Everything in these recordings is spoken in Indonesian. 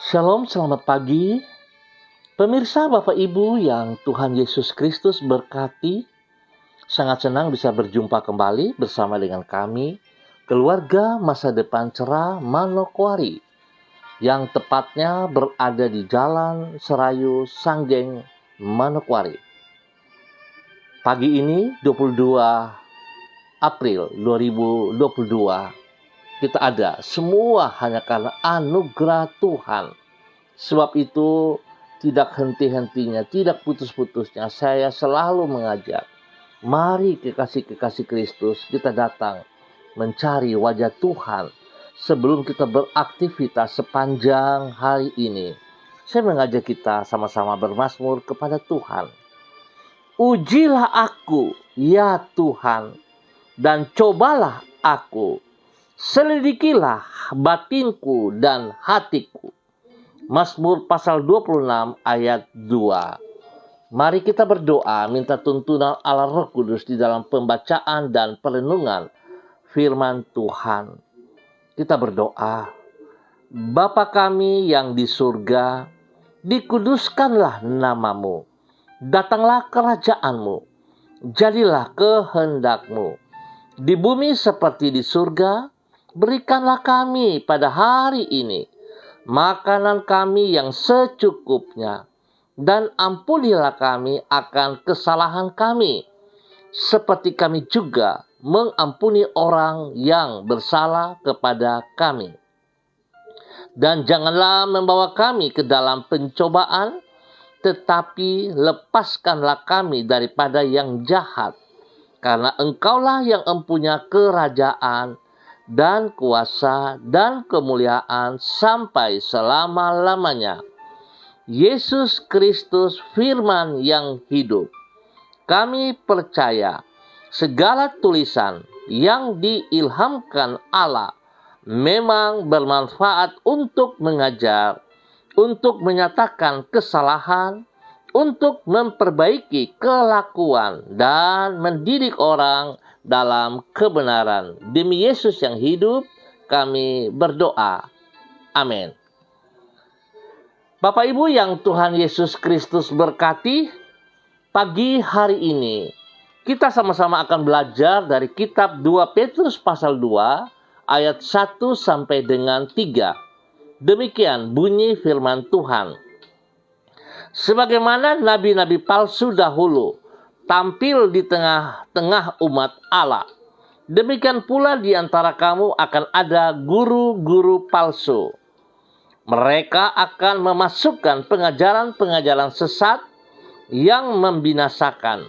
Shalom, selamat pagi. Pemirsa, Bapak Ibu yang Tuhan Yesus Kristus berkati, sangat senang bisa berjumpa kembali bersama dengan kami, keluarga Masa Depan Cerah Manokwari, yang tepatnya berada di Jalan Serayu Sanggeng, Manokwari. Pagi ini, 22 April 2022, kita ada semua hanya karena anugerah Tuhan. Sebab itu tidak henti-hentinya, tidak putus-putusnya saya selalu mengajak, mari kekasih-kekasih Kristus kita datang mencari wajah Tuhan sebelum kita beraktivitas sepanjang hari ini. Saya mengajak kita sama-sama bermazmur kepada Tuhan. Ujilah aku, ya Tuhan, dan cobalah aku. Selidikilah batinku dan hatiku. Mazmur pasal 26 ayat 2. Mari kita berdoa minta tuntunan Allah Roh Kudus di dalam pembacaan dan perenungan firman Tuhan. Kita berdoa, Bapa kami yang di surga, dikuduskanlah namamu. Datanglah kerajaanmu, jadilah kehendakmu. Di bumi seperti di surga, berikanlah kami pada hari ini makanan kami yang secukupnya, dan ampunilah kami akan kesalahan kami, seperti kami juga mengampuni orang yang bersalah kepada kami. Dan janganlah membawa kami ke dalam pencobaan, tetapi lepaskanlah kami daripada yang jahat, karena Engkaulah yang empunya kerajaan dan kuasa dan kemuliaan sampai selama-lamanya. Yesus Kristus firman yang hidup. Kami percaya segala tulisan yang diilhamkan Allah memang bermanfaat untuk mengajar, untuk menyatakan kesalahan, untuk memperbaiki kelakuan dan mendidik orang dalam kebenaran. Demi Yesus yang hidup, kami berdoa. Amin. Bapak Ibu yang Tuhan Yesus Kristus berkati, pagi hari ini kita sama-sama akan belajar dari kitab 2 Petrus pasal 2 ayat 1 sampai dengan 3. Demikian bunyi firman Tuhan. Sebagaimana nabi-nabi palsu dahulu tampil di tengah-tengah umat Allah, demikian pula di antara kamu akan ada guru-guru palsu. Mereka akan memasukkan pengajaran-pengajaran sesat yang membinasakan.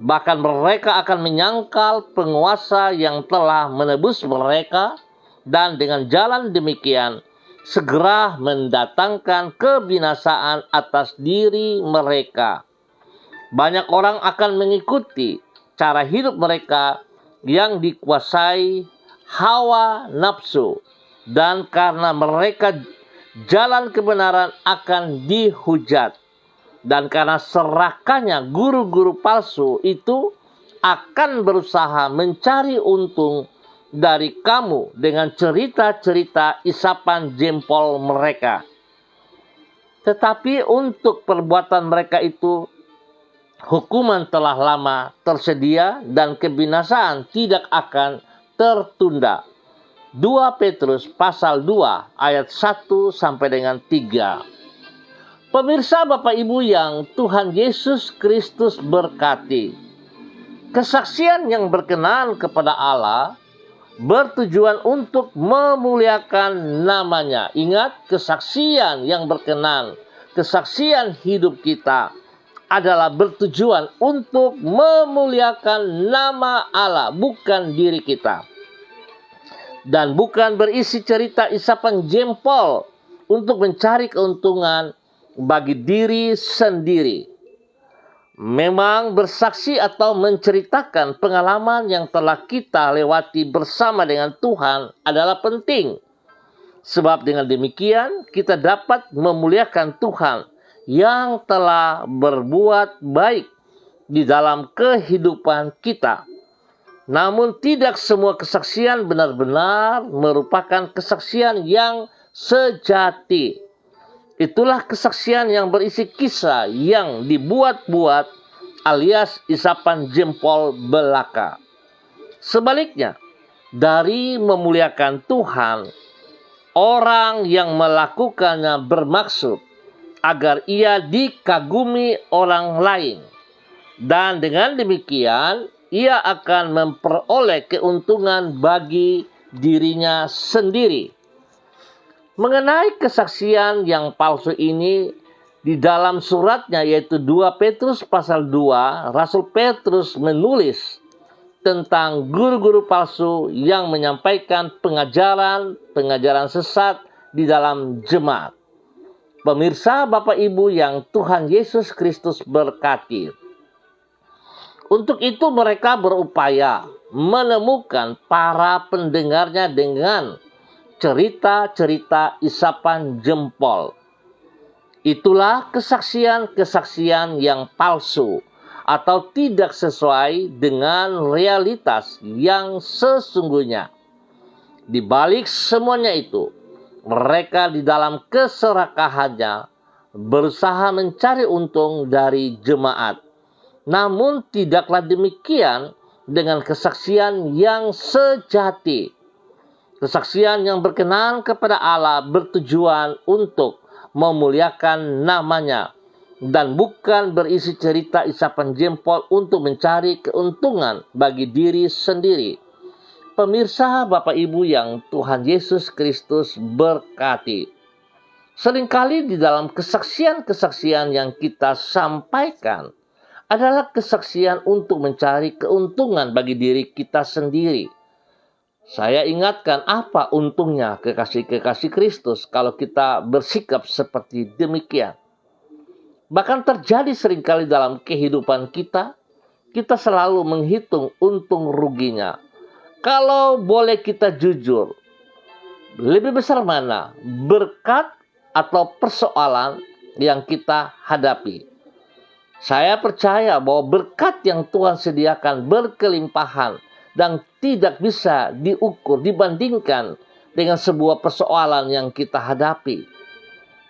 Bahkan mereka akan menyangkal penguasa yang telah menebus mereka, dan dengan jalan demikian segera mendatangkan kebinasaan atas diri mereka. Banyak orang akan mengikuti cara hidup mereka yang dikuasai hawa nafsu, dan karena mereka jalan kebenaran akan dihujat. Dan karena serakahnya guru-guru palsu itu akan berusaha mencari untung dari kamu dengan cerita-cerita isapan jempol mereka. Tetapi untuk perbuatan mereka itu, hukuman telah lama tersedia dan kebinasaan tidak akan tertunda. 2 Petrus pasal 2 ayat 1 sampai dengan 3. Pemirsa Bapak Ibu yang Tuhan Yesus Kristus berkati, kesaksian yang berkenan kepada Allah bertujuan untuk memuliakan namanya. Ingat, kesaksian yang berkenan, kesaksian hidup kita adalah bertujuan untuk memuliakan nama Allah, bukan diri kita. Dan bukan berisi cerita isapan jempol untuk mencari keuntungan bagi diri sendiri. Memang bersaksi atau menceritakan pengalaman yang telah kita lewati bersama dengan Tuhan adalah penting. Sebab dengan demikian kita dapat memuliakan Tuhan yang telah berbuat baik di dalam kehidupan kita. Namun tidak semua kesaksian benar-benar merupakan kesaksian yang sejati. Itulah kesaksian yang berisi kisah yang dibuat-buat alias isapan jempol belaka. Sebaliknya, dari memuliakan Tuhan, orang yang melakukannya bermaksud agar ia dikagumi orang lain. Dan dengan demikian, ia akan memperoleh keuntungan bagi dirinya sendiri. Mengenai kesaksian yang palsu ini, di dalam suratnya yaitu 2 Petrus pasal 2, Rasul Petrus menulis tentang guru-guru palsu yang menyampaikan pengajaran sesat di dalam jemaat. Pemirsa, Bapak Ibu yang Tuhan Yesus Kristus berkati. Untuk itu mereka berupaya menemukan para pendengarnya dengan cerita-cerita isapan jempol. Itulah kesaksian-kesaksian yang palsu atau tidak sesuai dengan realitas yang sesungguhnya. Di balik semuanya itu, mereka di dalam keserakahannya berusaha mencari untung dari jemaat. Namun tidaklah demikian dengan kesaksian yang sejati. Kesaksian yang berkenan kepada Allah bertujuan untuk memuliakan namanya dan bukan berisi cerita isapan jempol untuk mencari keuntungan bagi diri sendiri. Pemirsa, Bapak Ibu yang Tuhan Yesus Kristus berkati. Seringkali di dalam kesaksian-kesaksian yang kita sampaikan adalah kesaksian untuk mencari keuntungan bagi diri kita sendiri. Saya ingatkan, apa untungnya kekasih-kekasih Kristus kalau kita bersikap seperti demikian? Bahkan terjadi seringkali dalam kehidupan kita selalu menghitung untung ruginya. Kalau boleh kita jujur, lebih besar mana berkat atau persoalan yang kita hadapi? Saya percaya bahwa berkat yang Tuhan sediakan berkelimpahan dan tidak bisa diukur, dibandingkan dengan sebuah persoalan yang kita hadapi.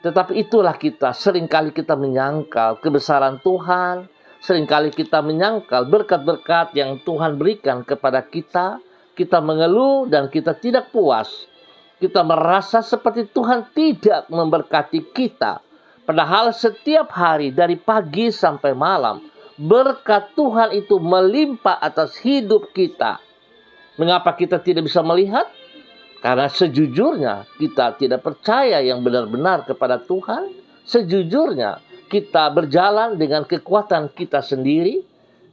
Tetapi itulah seringkali kita menyangkal kebesaran Tuhan, seringkali kita menyangkal berkat-berkat yang Tuhan berikan kepada kita. Kita mengeluh dan kita tidak puas. Kita merasa seperti Tuhan tidak memberkati kita. Padahal setiap hari dari pagi sampai malam, berkat Tuhan itu melimpah atas hidup kita. Mengapa kita tidak bisa melihat? Karena sejujurnya kita tidak percaya yang benar-benar kepada Tuhan. Sejujurnya kita berjalan dengan kekuatan kita sendiri.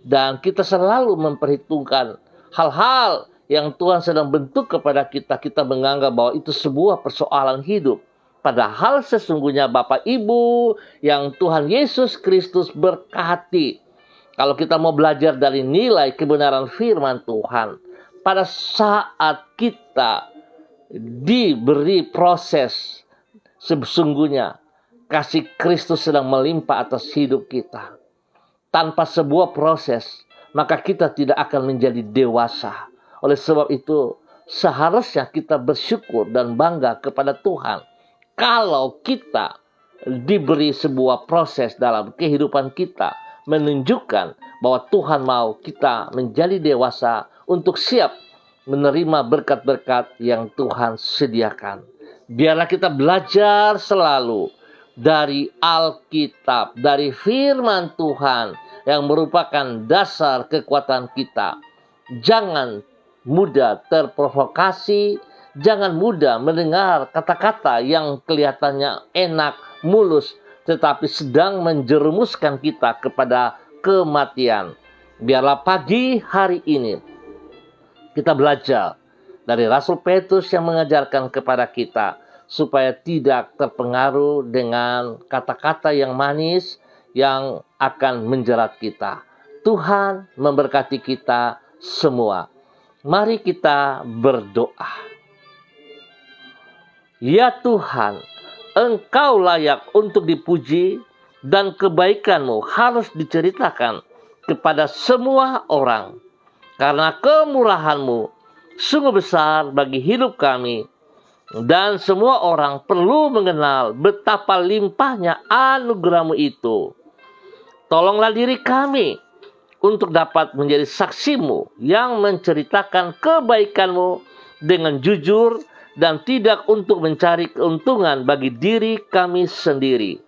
Dan kita selalu memperhitungkan hal-hal yang Tuhan sedang bentuk kepada kita. Kita menganggap bahwa itu sebuah persoalan hidup. Padahal sesungguhnya Bapak Ibu yang Tuhan Yesus Kristus berkati. Kalau kita mau belajar dari nilai kebenaran firman Tuhan, pada saat kita diberi proses, sesungguhnya kasih Kristus sedang melimpah atas hidup kita. Tanpa sebuah proses, maka kita tidak akan menjadi dewasa. Oleh sebab itu, seharusnya kita bersyukur dan bangga kepada Tuhan. Kalau kita diberi sebuah proses dalam kehidupan kita, menunjukkan bahwa Tuhan mau kita menjadi dewasa untuk siap menerima berkat-berkat yang Tuhan sediakan. Biarlah kita belajar selalu dari Alkitab, dari firman Tuhan yang merupakan dasar kekuatan kita. Jangan mudah terprovokasi, jangan mudah mendengar kata-kata yang kelihatannya enak, mulus, tetapi sedang menjerumuskan kita kepada kematian. Biarlah pagi hari ini kita belajar dari Rasul Petrus yang mengajarkan kepada kita supaya tidak terpengaruh dengan kata-kata yang manis yang akan menjerat kita. Tuhan memberkati kita semua. Mari kita berdoa. Ya Tuhan, Engkau layak untuk dipuji dan kebaikan-Mu harus diceritakan kepada semua orang. Karena kemurahan-Mu sungguh besar bagi hidup kami. Dan semua orang perlu mengenal betapa limpahnya anugerah-Mu itu. Tolonglah diri kami untuk dapat menjadi saksi-Mu yang menceritakan kebaikan-Mu dengan jujur dan tidak untuk mencari keuntungan bagi diri kami sendiri.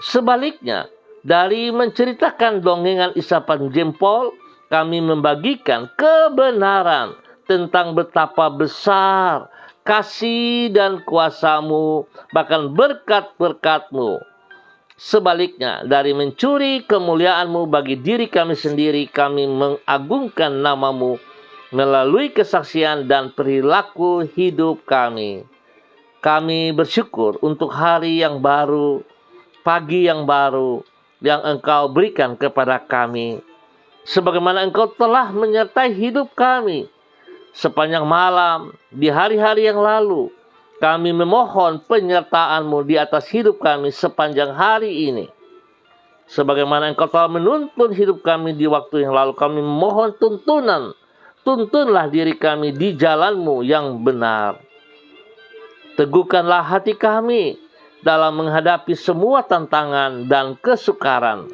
Sebaliknya, dari menceritakan dongengan isapan jempol, kami membagikan kebenaran tentang betapa besar kasih dan kuasa-Mu, bahkan berkat-berkat-Mu. Sebaliknya, dari mencuri kemuliaan-Mu bagi diri kami sendiri, kami mengagungkan nama-Mu melalui kesaksian dan perilaku hidup kami. Kami bersyukur untuk hari yang baru, pagi yang baru yang Engkau berikan kepada kami. Sebagaimana Engkau telah menyertai hidup kami sepanjang malam di hari-hari yang lalu, kami memohon penyertaan-Mu di atas hidup kami sepanjang hari ini. Sebagaimana Engkau telah menuntun hidup kami di waktu yang lalu, kami memohon tuntunan. Tuntunlah diri kami di jalan-Mu yang benar. Teguhkanlah hati kami dalam menghadapi semua tantangan dan kesukaran.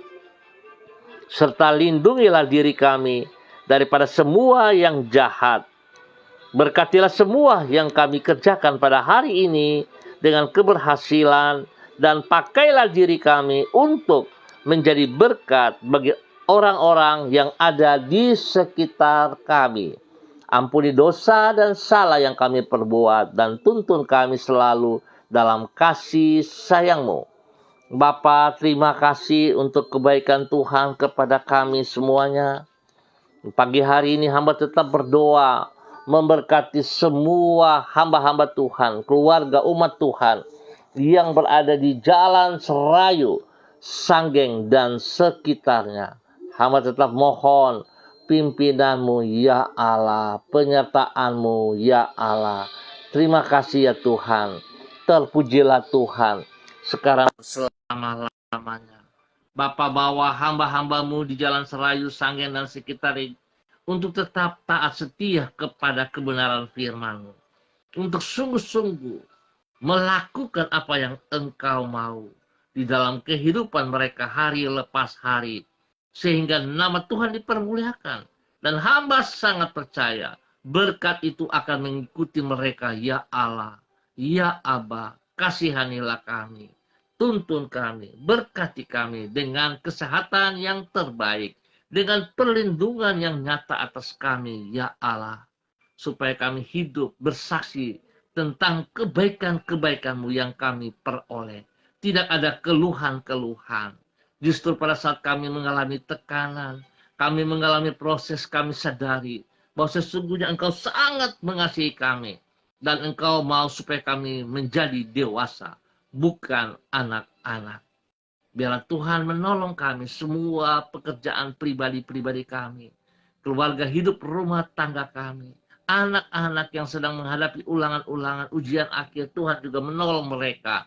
Serta lindungilah diri kami daripada semua yang jahat. Berkatilah semua yang kami kerjakan pada hari ini dengan keberhasilan, dan pakailah diri kami untuk menjadi berkat bagi orang-orang yang ada di sekitar kami. Ampuni dosa dan salah yang kami perbuat, dan tuntun kami selalu dalam kasih sayang-Mu. Bapa, terima kasih untuk kebaikan Tuhan kepada kami semuanya. Pagi hari ini hamba tetap berdoa, memberkati semua hamba-hamba Tuhan, keluarga umat Tuhan yang berada di Jalan Serayu, Sanggeng, dan sekitarnya. Hamba tetap mohon pimpinan-Mu ya Allah, penyertaan-Mu ya Allah. Terima kasih ya Tuhan. Terpujilah Tuhan sekarang selama-lamanya. Bapa, bawa hamba-hamba-Mu di Jalan Serayu, Sanggeng, dan sekitarnya untuk tetap taat setia kepada kebenaran firman-Mu, untuk sungguh-sungguh melakukan apa yang Engkau mau di dalam kehidupan mereka hari lepas hari, sehingga nama Tuhan dipermuliakan. Dan hamba sangat percaya berkat itu akan mengikuti mereka. Ya Allah, ya Aba, kasihanilah kami, tuntun kami, berkati kami dengan kesehatan yang terbaik, dengan perlindungan yang nyata atas kami, ya Allah, supaya kami hidup bersaksi tentang kebaikan-kebaikan-Mu yang kami peroleh. Tidak ada keluhan-keluhan. Justru pada saat kami mengalami tekanan, kami mengalami proses, kami sadari bahwa sesungguhnya Engkau sangat mengasihi kami, dan Engkau mau supaya kami menjadi dewasa, bukan anak-anak. Biarlah Tuhan menolong kami semua pekerjaan pribadi-pribadi kami, keluarga hidup rumah tangga kami, anak-anak yang sedang menghadapi ulangan-ulangan ujian akhir. Tuhan juga menolong mereka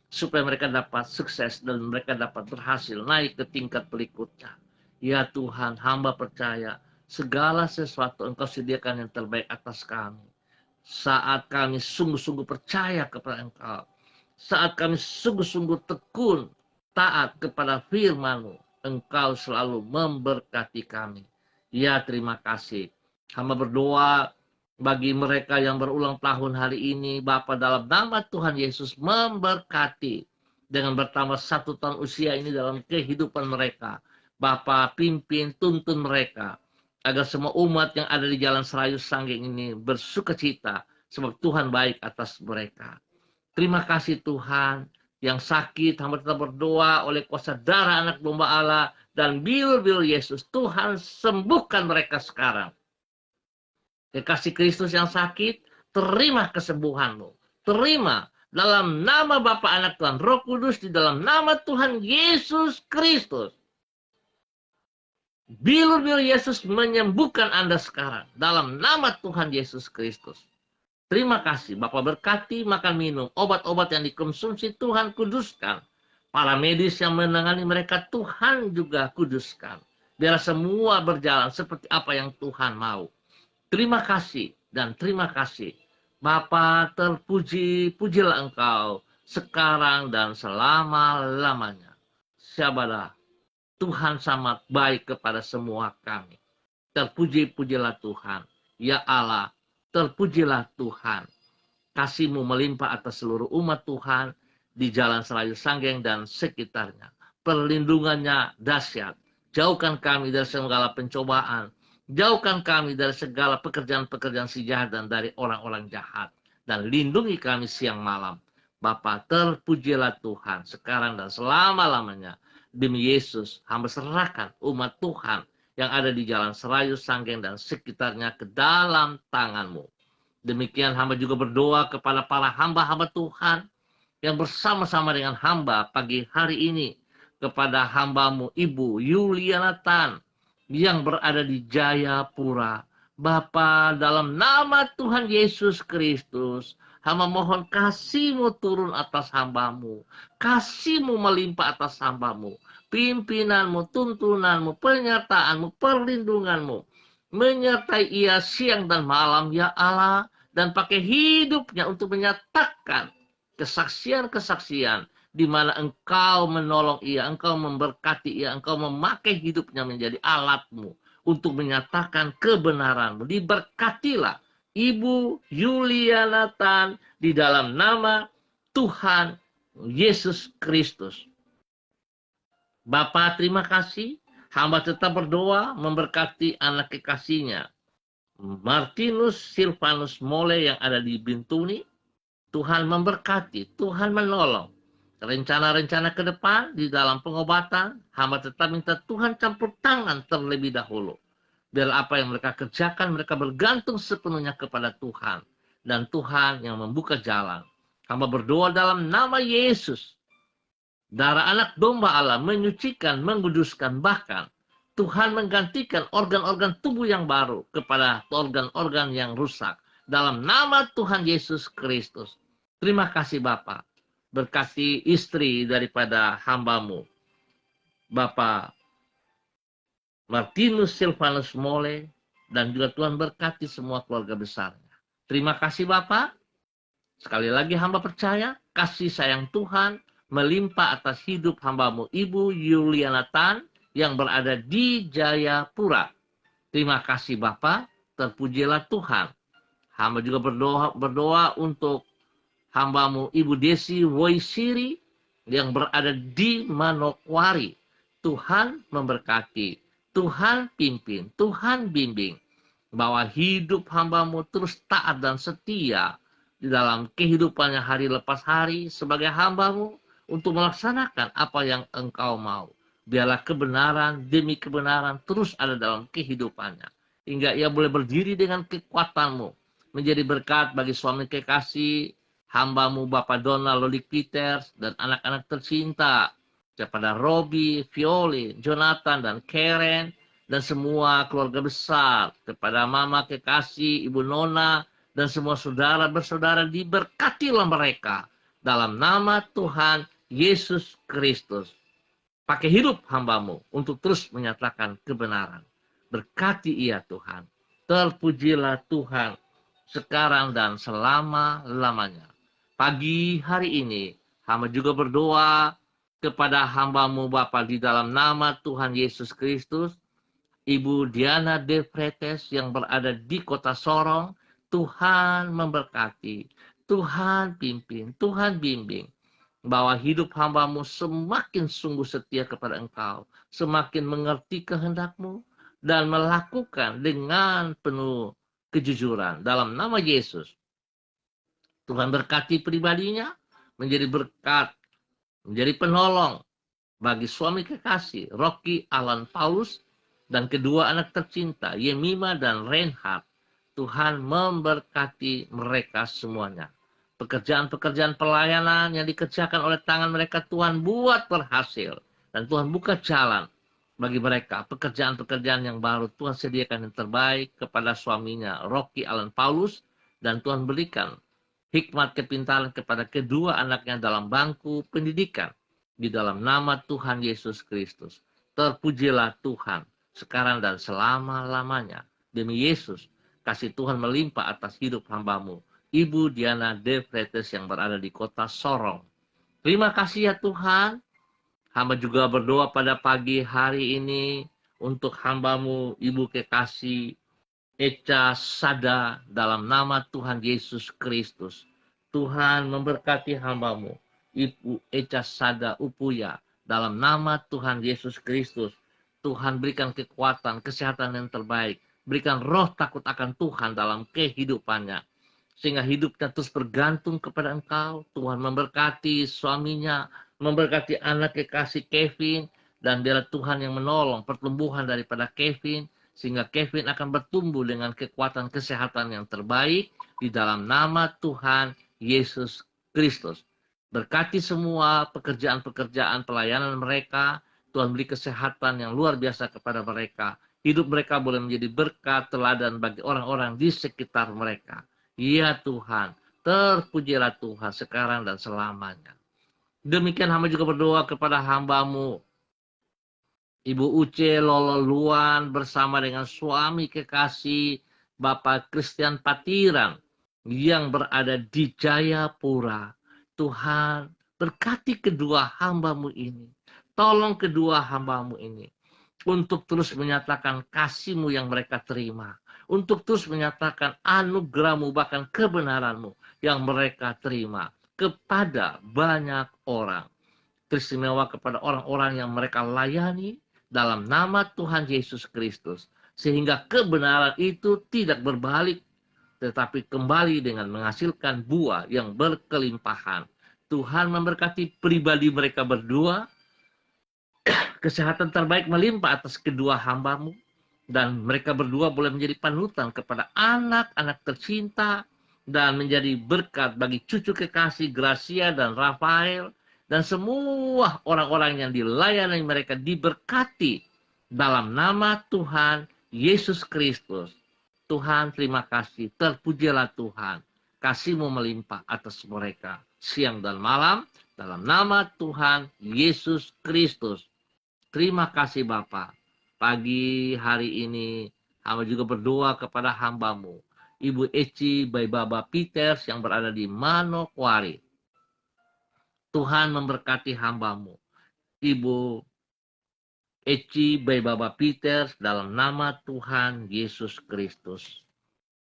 supaya mereka dapat sukses dan mereka dapat berhasil naik ke tingkat berikutnya. Ya Tuhan, hamba percaya segala sesuatu Engkau sediakan yang terbaik atas kami. Saat kami sungguh-sungguh percaya kepada Engkau, saat kami sungguh-sungguh tekun taat kepada firman-Mu, Engkau selalu memberkati kami. Ya, terima kasih. Hamba berdoa bagi mereka yang berulang tahun hari ini, Bapa, dalam nama Tuhan Yesus memberkati dengan bertambah 1 tahun usia ini dalam kehidupan mereka. Bapa, pimpin, tuntun mereka agar semua umat yang ada di Jalan Serayu Sanggeng ini bersukacita sebab Tuhan baik atas mereka. Terima kasih Tuhan. Yang sakit, hamba tetap berdoa oleh kuasa darah anak domba Allah dan bir-bir Yesus. Tuhan sembuhkan mereka sekarang. Kekasih Kristus yang sakit, terima kesembuhan-Mu. Terima dalam nama Bapa, Anak, Tuhan Roh Kudus, di dalam nama Tuhan Yesus Kristus. Bir-bir Yesus menyembuhkan Anda sekarang dalam nama Tuhan Yesus Kristus. Terima kasih, Bapak berkati makan minum, obat-obat yang dikonsumsi Tuhan kuduskan. Para medis yang menangani mereka Tuhan juga kuduskan. Biar semua berjalan seperti apa yang Tuhan mau. Terima kasih dan terima kasih. Bapa, terpuji-pujilah Engkau sekarang dan selama-lamanya. Syabadah, Tuhan sangat baik kepada semua kami. Terpuji-pujilah Tuhan. Ya Allah, terpujilah Tuhan. Kasih-Mu melimpah atas seluruh umat Tuhan di Jalan Serayu Sanggeng dan sekitarnya. Perlindungannya dahsyat. Jauhkan kami dari segala pencobaan. Jauhkan kami dari segala pekerjaan-pekerjaan si jahat dan dari orang-orang jahat. Dan lindungi kami siang malam. Bapa, terpujilah Tuhan sekarang dan selama-lamanya. Demi Yesus, hamba serahkan umat Tuhan yang ada di Jalan Serayu Sanggeng dan sekitarnya ke dalam tangan-Mu. Demikian hamba juga berdoa kepada para hamba-hamba Tuhan yang bersama-sama dengan hamba pagi hari ini, kepada hamba-Mu Ibu Yuliana Tan yang berada di Jayapura. Bapa, dalam nama Tuhan Yesus Kristus, hamba mohon kasih-Mu turun atas hamba-Mu. Kasih-Mu melimpah atas hamba-Mu. Pimpinanmu, tuntunanmu, penyertaan-Mu, perlindungan-Mu menyertai ia siang dan malam, ya Allah, dan pakai hidupnya untuk menyatakan kesaksian-kesaksian di mana Engkau menolong ia, Engkau memberkati ia, Engkau memakai hidupnya menjadi alat-Mu untuk menyatakan kebenaran-Mu. Diberkatilah Ibu Yuliana Tan di dalam nama Tuhan Yesus Kristus. Bapa, terima kasih. Hamba tetap berdoa memberkati anak kekasihnya, Martinus Silvanus Mole yang ada di Bintuni. Tuhan memberkati, Tuhan menolong. Rencana-rencana ke depan di dalam pengobatan, hamba tetap minta Tuhan campur tangan terlebih dahulu. Biar apa yang mereka kerjakan, mereka bergantung sepenuhnya kepada Tuhan. Dan Tuhan yang membuka jalan. Hamba berdoa dalam nama Yesus. Darah anak domba Allah menyucikan, menguduskan, bahkan Tuhan menggantikan organ-organ tubuh yang baru kepada organ-organ yang rusak. Dalam nama Tuhan Yesus Kristus. Terima kasih Bapa. Berkati istri daripada hamba-Mu, Bapak Martinus Silvanus Mole, dan juga Tuhan berkati semua keluarga besarnya. Terima kasih Bapak. Sekali lagi hamba percaya kasih sayang Tuhan melimpah atas hidup hamba-Mu Ibu Yuliana Tan yang berada di Jayapura. Terima kasih Bapak, terpujilah Tuhan. Hamba juga berdoa untuk hamba-Mu Ibu Desi Woisiri yang berada di Manokwari. Tuhan memberkati, Tuhan pimpin, Tuhan bimbing, bahwa hidup hamba-Mu terus taat dan setia di dalam kehidupannya hari lepas hari sebagai hamba-Mu untuk melaksanakan apa yang Engkau mau. Biarlah kebenaran demi kebenaran terus ada dalam kehidupannya, hingga ia boleh berdiri dengan kekuatan-Mu, menjadi berkat bagi suami kekasih hamba-Mu Bapak Donald Lolik Peters dan anak-anak tercinta kepada Robi, Violi, Jonathan, dan Karen, dan semua keluarga besar, kepada Mama kekasih Ibu Nona, dan semua saudara bersaudara, diberkatilah mereka dalam nama Tuhan Yesus Kristus. Pakai hidup hamba-Mu untuk terus menyatakan kebenaran. Berkati ia Tuhan. Terpujilah Tuhan sekarang dan selama-lamanya. Pagi hari ini, hamba juga berdoa kepada hamba-Mu Bapa di dalam nama Tuhan Yesus Kristus, Ibu Diana De Fretes yang berada di kota Sorong. Tuhan memberkati, Tuhan pimpin, Tuhan bimbing, bahwa hidup hamba-Mu semakin sungguh setia kepada Engkau, semakin mengerti kehendak-Mu, dan melakukan dengan penuh kejujuran. Dalam nama Yesus, Tuhan berkati pribadinya, menjadi berkat, menjadi penolong bagi suami kekasih, Rocky Alan Paulus, dan kedua anak tercinta, Yemima dan Reinhard. Tuhan memberkati mereka semuanya. Pekerjaan-pekerjaan pelayanan yang dikerjakan oleh tangan mereka, Tuhan buat berhasil. Dan Tuhan buka jalan bagi mereka. Pekerjaan-pekerjaan yang baru, Tuhan sediakan yang terbaik kepada suaminya, Rocky Alan Paulus. Dan Tuhan berikan hikmat kepintaran kepada kedua anaknya dalam bangku pendidikan. Di dalam nama Tuhan Yesus Kristus. Terpujilah Tuhan sekarang dan selama-lamanya. Demi Yesus, kasih Tuhan melimpah atas hidup hamba-Mu Ibu Diana De Freitas yang berada di kota Sorong. Terima kasih ya Tuhan. Hamba juga berdoa pada pagi hari ini untuk hambamu Ibu Kekasih Echa Sada dalam nama Tuhan Yesus Kristus. Tuhan memberkati hambamu Ibu Echa Sada Upuya dalam nama Tuhan Yesus Kristus. Tuhan berikan kekuatan, kesehatan yang terbaik. Berikan roh takut akan Tuhan dalam kehidupannya. Sehingga hidupnya terus bergantung kepada Engkau. Tuhan memberkati suaminya, memberkati anak kekasih Kevin, dan biarlah Tuhan yang menolong pertumbuhan daripada Kevin, sehingga Kevin akan bertumbuh dengan kekuatan kesehatan yang terbaik di dalam nama Tuhan Yesus Kristus. Berkati semua pekerjaan-pekerjaan pelayanan mereka. Tuhan beri kesehatan yang luar biasa kepada mereka. Hidup mereka boleh menjadi berkat teladan bagi orang-orang di sekitar mereka. Ya Tuhan, terpujilah Tuhan sekarang dan selamanya. Demikian hamba juga berdoa kepada hambamu Ibu Uce Lololuan bersama dengan suami kekasih Bapak Christian Patiran yang berada di Jayapura. Tuhan, berkati kedua hambamu ini. Tolong kedua hambamu ini untuk terus menyatakan kasih-Mu yang mereka terima. Untuk terus menyatakan anugerah-Mu bahkan kebenaran-Mu yang mereka terima kepada banyak orang. Teristimewa kepada orang-orang yang mereka layani dalam nama Tuhan Yesus Kristus. Sehingga kebenaran itu tidak berbalik, tetapi kembali dengan menghasilkan buah yang berkelimpahan. Tuhan memberkati pribadi mereka berdua, kesehatan terbaik melimpah atas kedua hambamu, dan mereka berdua boleh menjadi panutan kepada anak-anak tercinta, dan menjadi berkat bagi cucu kekasih Gracia dan Rafael, dan semua orang-orang yang dilayani mereka diberkati dalam nama Tuhan Yesus Kristus. Tuhan, terima kasih. Terpujilah Tuhan. Kasih-Mu melimpah atas mereka siang dan malam dalam nama Tuhan Yesus Kristus. Terima kasih Bapa. Pagi hari ini hamba juga berdoa kepada hambamu Ibu Eci Baibaba Peters yang berada di Manokwari. Tuhan memberkati hambamu Ibu Eci Baibaba Peters dalam nama Tuhan Yesus Kristus.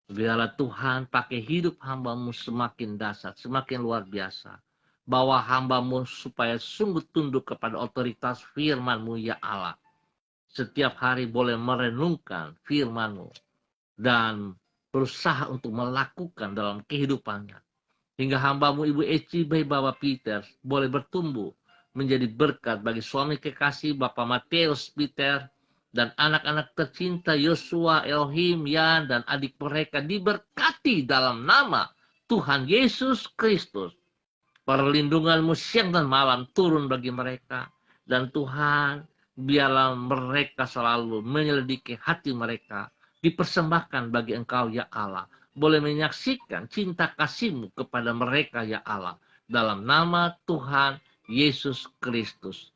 Biarlah Tuhan pakai hidup hambamu semakin dahsyat, semakin luar biasa. Bawa hambamu supaya sungguh tunduk kepada otoritas firman-Mu ya Allah. Setiap hari boleh merenungkan firman-Mu dan berusaha untuk melakukan dalam kehidupannya. Hingga hambamu Ibu Eci Baibaba Peters boleh bertumbuh menjadi berkat bagi suami kekasih Bapak Mateus Peter dan anak-anak tercinta Yosua, Elohim, Yan, dan adik mereka diberkati dalam nama Tuhan Yesus Kristus. Perlindungan-Mu siang dan malam turun bagi mereka. Dan Tuhan, biarlah mereka selalu menyelidiki hati mereka. Dipersembahkan bagi Engkau ya Allah. Boleh menyaksikan cinta kasih-Mu kepada mereka ya Allah. Dalam nama Tuhan Yesus Kristus.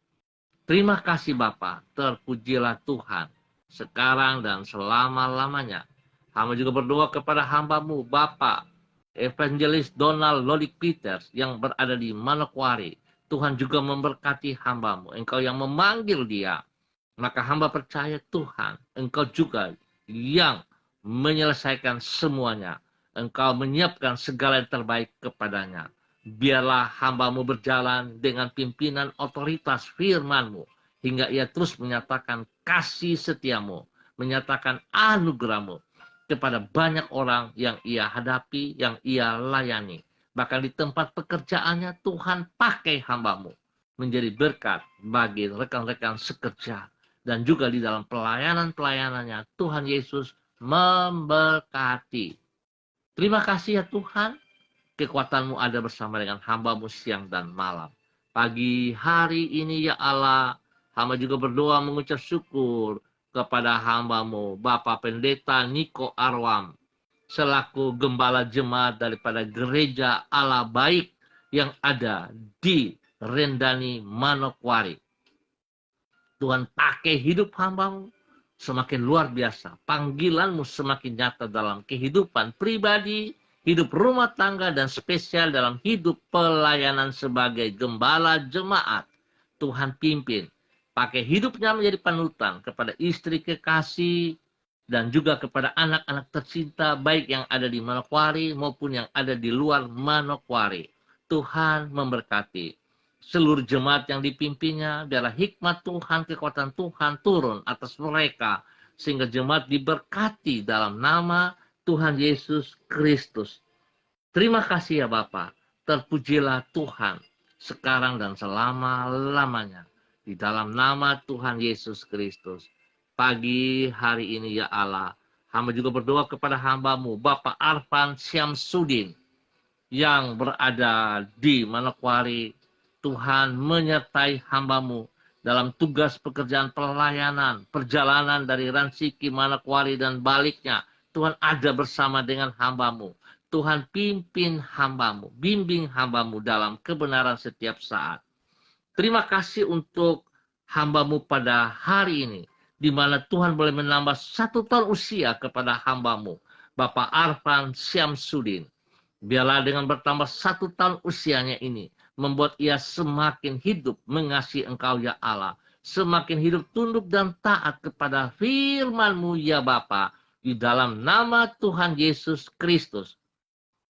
Terima kasih Bapa, terpujilah Tuhan. Sekarang dan selama-lamanya. Hamba juga berdoa kepada hamba-Mu Bapak Evangelis Donald Lodik Peters yang berada di Manokwari. Tuhan juga memberkati hamba-Mu. Engkau yang memanggil dia. Maka hamba percaya Tuhan, Engkau juga yang menyelesaikan semuanya. Engkau menyiapkan segala yang terbaik kepadanya. Biarlah hamba-Mu berjalan dengan pimpinan otoritas firman-Mu. Hingga ia terus menyatakan kasih setia-Mu. Menyatakan anugerah-Mu kepada banyak orang yang ia hadapi, yang ia layani. Bahkan di tempat pekerjaannya Tuhan pakai hamba-Mu menjadi berkat bagi rekan-rekan sekerja. Dan juga di dalam pelayanan-pelayanannya Tuhan Yesus memberkati. Terima kasih ya Tuhan. Kekuatan-Mu ada bersama dengan hamba-Mu siang dan malam. Pagi hari ini ya Allah, hamba juga berdoa mengucap syukur kepada hamba-Mu Bapak Pendeta Niko Arwam selaku gembala jemaat daripada gereja Allah Baik yang ada di Rendani Manokwari. Tuhan pakai hidup hamba-Mu semakin luar biasa. Panggilan-Mu semakin nyata dalam kehidupan pribadi, hidup rumah tangga, dan spesial dalam hidup pelayanan sebagai gembala jemaat. Tuhan pimpin. Pakai hidupnya menjadi panutan kepada istri kekasih dan juga kepada anak-anak tercinta baik yang ada di Manokwari maupun yang ada di luar Manokwari. Tuhan memberkati seluruh jemaat yang dipimpinnya, biarlah hikmat Tuhan, kekuatan Tuhan turun atas mereka, sehingga jemaat diberkati dalam nama Tuhan Yesus Kristus. Terima kasih ya Bapa, terpujilah Tuhan, sekarang dan selama-lamanya. Di dalam nama Tuhan Yesus Kristus. Pagi hari ini ya Allah, hamba juga berdoa kepada hambamu, Bapak Arfan Syamsuddin, yang berada di Manokwari. Tuhan menyertai hambamu dalam tugas pekerjaan pelayanan, perjalanan dari Ransiki, Manokwari, dan baliknya. Tuhan ada bersama dengan hambamu. Tuhan pimpin hambamu, bimbing hambamu dalam kebenaran setiap saat. Terima kasih untuk hambamu pada hari ini, di mana Tuhan boleh menambah 1 tahun usia kepada hambamu, Bapak Arfan Syamsuddin. Biarlah dengan bertambah 1 tahun usianya ini, membuat ia semakin hidup mengasihi Engkau ya Allah. Semakin hidup tunduk dan taat kepada firman-Mu ya Bapa. Di dalam nama Tuhan Yesus Kristus.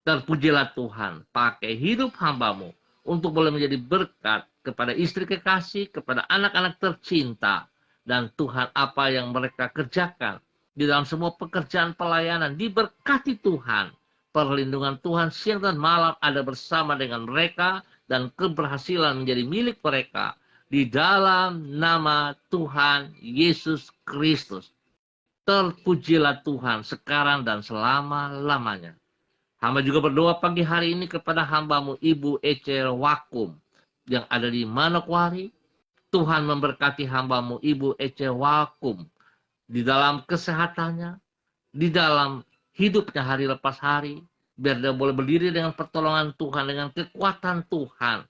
Terpujilah Tuhan, pakai hidup hambamu untuk boleh menjadi berkat kepada istri kekasih, kepada anak-anak tercinta. Dan Tuhan, apa yang mereka kerjakan di dalam semua pekerjaan pelayanan, diberkati Tuhan. Perlindungan Tuhan siang dan malam ada bersama dengan mereka, dan keberhasilan menjadi milik mereka. Di dalam nama Tuhan Yesus Kristus. Terpujilah Tuhan sekarang dan selama-lamanya. Hamba juga berdoa pagi hari ini kepada hambamu Ibu Ece Wakum yang ada di Manokwari. Tuhan memberkati hambamu Ibu Ece Wakum di dalam kesehatannya, di dalam hidupnya hari lepas hari, biar dia boleh berdiri dengan pertolongan Tuhan, dengan kekuatan Tuhan,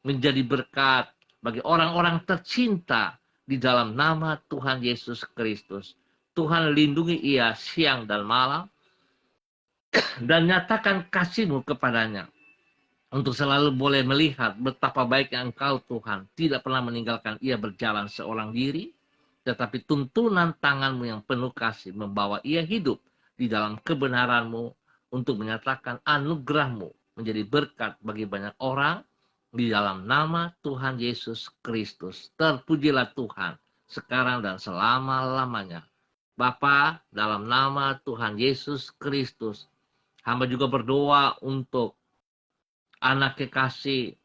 menjadi berkat bagi orang-orang tercinta di dalam nama Tuhan Yesus Kristus. Tuhan lindungi ia siang dan malam, dan nyatakan kasih-Mu kepadanya, untuk selalu boleh melihat betapa baiknya Engkau Tuhan, tidak pernah meninggalkan ia berjalan seorang diri, tetapi tuntunan tangan-Mu yang penuh kasih membawa ia hidup di dalam kebenaran-Mu, untuk menyatakan anugerah-Mu menjadi berkat bagi banyak orang, di dalam nama Tuhan Yesus Kristus. Terpujilah Tuhan sekarang dan selama-lamanya. Bapa, dalam nama Tuhan Yesus Kristus, hamba juga berdoa untuk anak kekasih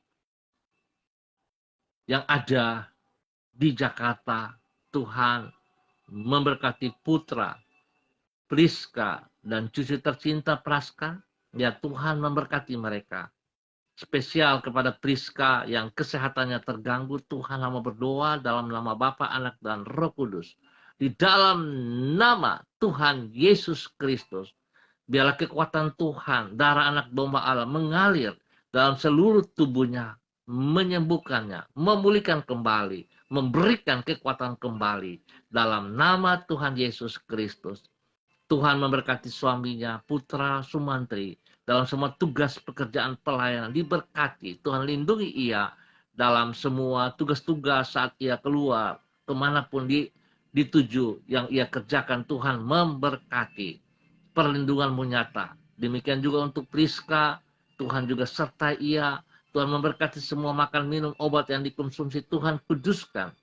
yang ada di Jakarta. Tuhan memberkati putra Priska dan cucu tercinta Praska. Ya Tuhan memberkati mereka. Spesial kepada Priska yang kesehatannya terganggu. Tuhan hamba berdoa dalam nama Bapa, Anak, dan Roh Kudus. Di dalam nama Tuhan Yesus Kristus. Biarlah kekuatan Tuhan, darah anak domba Allah mengalir dalam seluruh tubuhnya, menyembuhkannya, memulihkan kembali, memberikan kekuatan kembali dalam nama Tuhan Yesus Kristus. Tuhan memberkati suaminya, Putra Sumantri, dalam semua tugas pekerjaan pelayanan, diberkati. Tuhan lindungi ia dalam semua tugas-tugas saat ia keluar, kemanapun dituju yang ia kerjakan. Tuhan memberkati. Perlindungan-Mu nyata. Demikian juga untuk Priska, Tuhan juga sertai ia. Tuhan memberkati semua makan, minum, obat yang dikonsumsi. Tuhan kuduskan.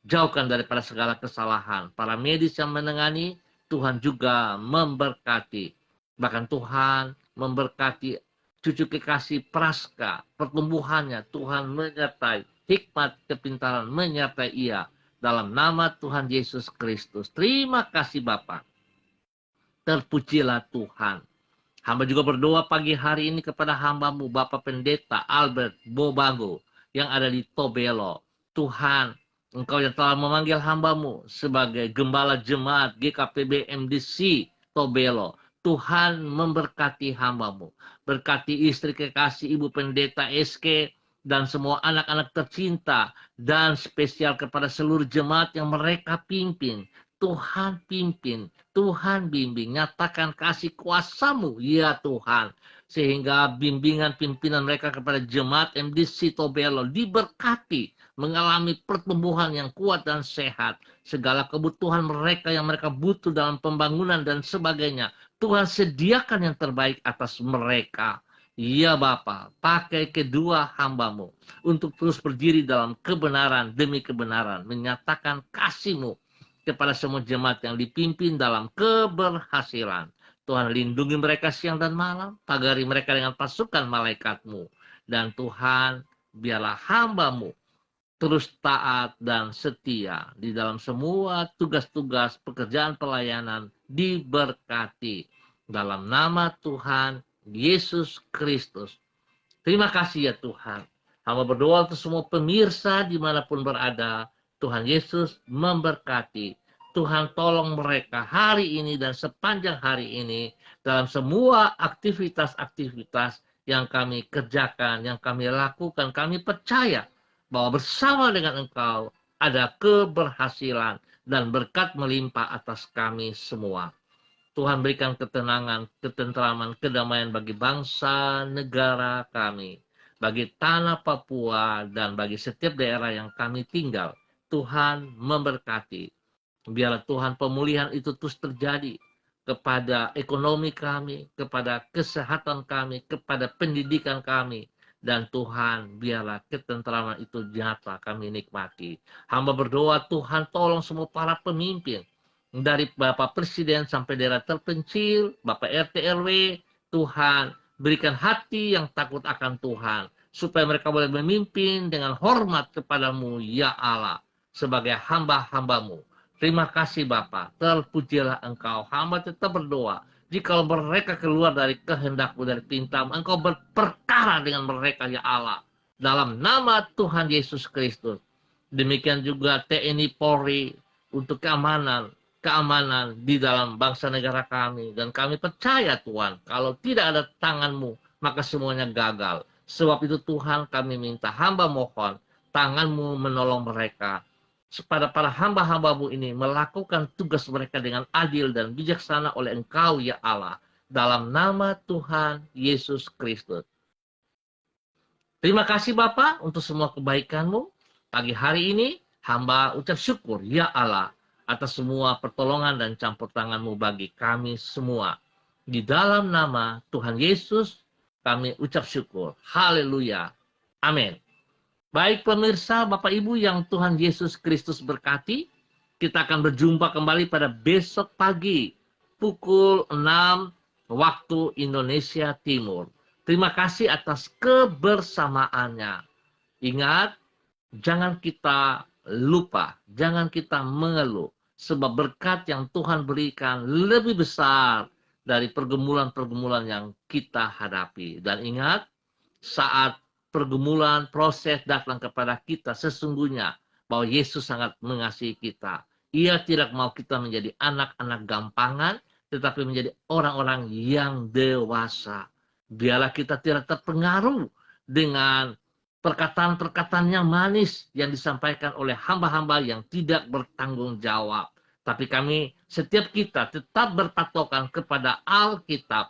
Jauhkan daripada segala kesalahan. Para medis yang menangani, Tuhan juga memberkati. Bahkan Tuhan memberkati cucu kekasih Praska. Pertumbuhannya Tuhan menyertai. Hikmat, kepintaran menyertai ia. Dalam nama Tuhan Yesus Kristus. Terima kasih Bapa. Terpujilah Tuhan. Hamba juga berdoa pagi hari ini kepada hamba-Mu, Bapak Pendeta Albert Bobago, yang ada di Tobelo. Tuhan, Engkau yang telah memanggil hamba-Mu sebagai gembala jemaat GKPB MDC Tobelo. Tuhan memberkati hamba-Mu. Berkati istri kekasih Ibu Pendeta SK dan semua anak-anak tercinta. Dan spesial kepada seluruh jemaat yang mereka pimpin. Tuhan pimpin, Tuhan bimbing, nyatakan kasih kuasa-Mu, ya Tuhan. sehingga bimbingan pimpinan mereka kepada jemaat MDC Tobelo diberkati, mengalami pertumbuhan yang kuat dan sehat. Segala kebutuhan mereka yang mereka butuh dalam pembangunan dan sebagainya, Tuhan sediakan yang terbaik atas mereka. Ya Bapa, pakai kedua hamba-Mu untuk terus berdiri dalam kebenaran demi kebenaran, menyatakan kasih-Mu kepada semua jemaat yang dipimpin dalam keberhasilan. Tuhan lindungi mereka siang dan malam, pagari mereka dengan pasukan malaikat-Mu. Dan Tuhan, biarlah hamba-Mu terus taat dan setia di dalam semua tugas-tugas pekerjaan pelayanan diberkati. Dalam nama Tuhan Yesus Kristus. Terima kasih ya Tuhan. Hamba berdoa untuk semua pemirsa dimanapun berada. Tuhan Yesus memberkati. Tuhan tolong mereka hari ini dan sepanjang hari ini dalam semua aktivitas-aktivitas yang kami kerjakan, yang kami lakukan. Kami percaya bahwa bersama dengan Engkau ada keberhasilan dan berkat melimpah atas kami semua. Tuhan berikan ketenangan, ketentraman, kedamaian bagi bangsa negara kami, bagi tanah Papua, dan bagi setiap daerah yang kami tinggal. Tuhan memberkati. Biarlah Tuhan pemulihan itu terus terjadi kepada ekonomi kami, kepada kesehatan kami, kepada pendidikan kami. Dan Tuhan, biarlah ketentraman itu nyata kami nikmati. Hamba berdoa, Tuhan tolong semua para pemimpin, dari Bapak Presiden sampai daerah terpencil, Bapak RT RW, Tuhan berikan hati yang takut akan Tuhan, supaya mereka boleh memimpin dengan hormat kepadamu, ya Allah, sebagai hamba-hambamu. Terima kasih Bapak, terpujilah Engkau. Hamba tetap berdoa, jika mereka keluar dari kehendakmu, dari pintamu, Engkau berperkara dengan mereka, ya Allah. Dalam nama Tuhan Yesus Kristus. Demikian juga TNI Polri untuk keamanan di dalam bangsa negara kami. Dan kami percaya Tuhan, kalau tidak ada tangan-Mu, maka semuanya gagal. Sebab itu Tuhan, kami minta, hamba mohon, tangan-Mu menolong mereka. Kepada para hamba-hamba-Mu ini melakukan tugas mereka dengan adil dan bijaksana oleh Engkau, ya Allah. Dalam nama Tuhan Yesus Kristus. Terima kasih Bapak untuk semua kebaikan-Mu. Pagi hari ini, hamba ucap syukur, ya Allah, atas semua pertolongan dan campur tangan-Mu bagi kami semua. Di dalam nama Tuhan Yesus, kami ucap syukur. Haleluya. Amin. Baik pemirsa, Bapak Ibu yang Tuhan Yesus Kristus berkati, kita akan berjumpa kembali pada besok pagi, pukul 6 waktu Indonesia Timur. Terima kasih atas kebersamaannya. Ingat, jangan kita lupa, jangan kita mengeluh, sebab berkat yang Tuhan berikan lebih besar dari pergumulan-pergumulan yang kita hadapi. Dan ingat, saat pergumulan, proses datang kepada kita, sesungguhnya bahwa Yesus sangat mengasihi kita. Ia tidak mau kita menjadi anak-anak gampangan, tetapi menjadi orang-orang yang dewasa. Biarlah kita tidak terpengaruh dengan perkataan-perkataan yang manis yang disampaikan oleh hamba-hamba yang tidak bertanggung jawab. Tapi setiap kita tetap berpatokan kepada Alkitab,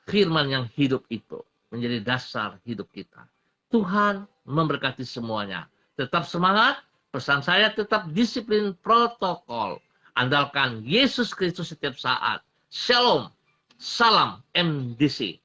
firman yang hidup itu menjadi dasar hidup kita. Tuhan memberkati semuanya. Tetap semangat, pesan saya tetap disiplin protokol. Andalkan Yesus Kristus setiap saat. Shalom, salam MDC.